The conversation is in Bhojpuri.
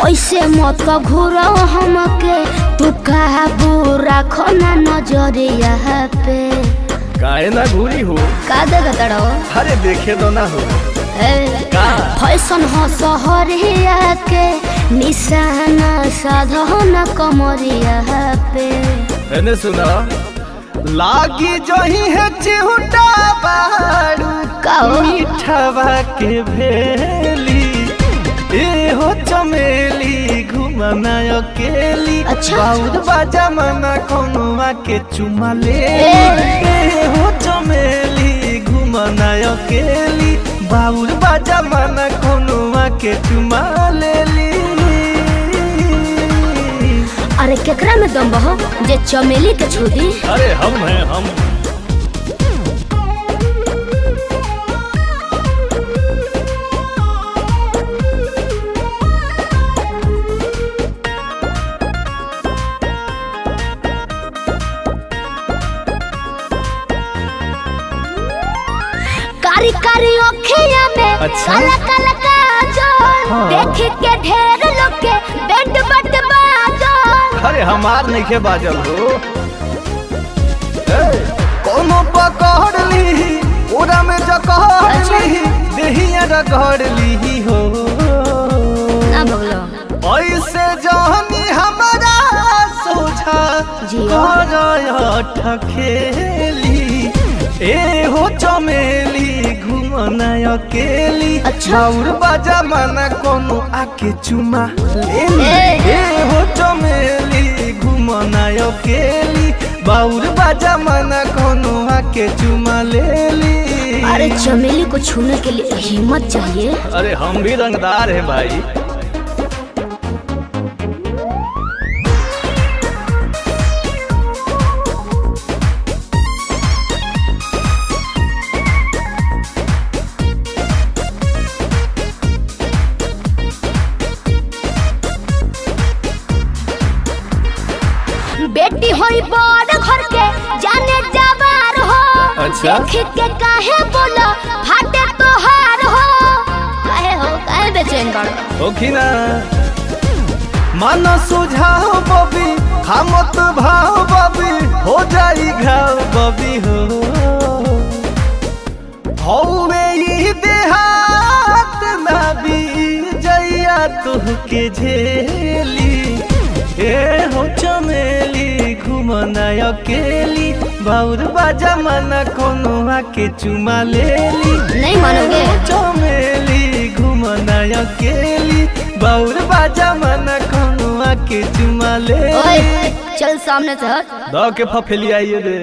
ऐसे मत घूरो हमके, तू काबू रखो ना नजरिया पे। काहे ना घूरी हो? का देगा तड़ो? अरे देखे तो ना हो फैशन हो सहरिया के निशाना साधना कमरिया पे। मैंने सुना लागी जही है चिहुटा बारू मीठवा के भेली ए हो चमेली घुमना अकेली। अच्छा बाउर बाजा मना कोनुआ के चुमा ले ए हो चमेली घुमना अकेली। बाउर बाजा मना कोनुआ के चुमा ले ली। अरे केकरा में दम बहो जे चमेली के छुदी? अरे हम हैं हम। कारी कारी ओखिया में अच्छा? काला काला काजल हाँ। देख के ढेर लोग के बैंड बट बाजल। अरे हमार नहीं के बाजल हो कोनो पकड़ ली ओरा में जकड़ ली देहिया रगड़ ली हो। ना भगलो ऐसे जहनी हमारा सोझा ठखेली ए हो चमेली घुमना अकेली। अच्छा। और बाजा मना कोनो आके चुमा ले ली। ए हो चमेली घुमना अकेली। बाउर बाजा मना कोनो आके चुमा ले ली। अरे चमेली को छूने के लिए हिम्मत चाहिए। अरे हम भी रंगदार है भाई। बेटी होई बड़ घर के जाने जवार हो। अच्छा? देख के काहे बोला फाटे तोहार हो काहे बेचैन बड़ ओखी ना मानो सुझाव बबी खामत भाव बबी हो जाई घाव बबी हो। हौवे ई देहात ना भी जइया तुहके झेली। ए हो चमेली घुमना अकेली। बाउर बाजा मना कोनो आके चुमा ले ली। नहीं मानोगे? चमेली घुमना अकेली। बाउर बाजा मना कोनो आके चुमा ले ली। चल सामने से हट। दो के फफेली आइए रे।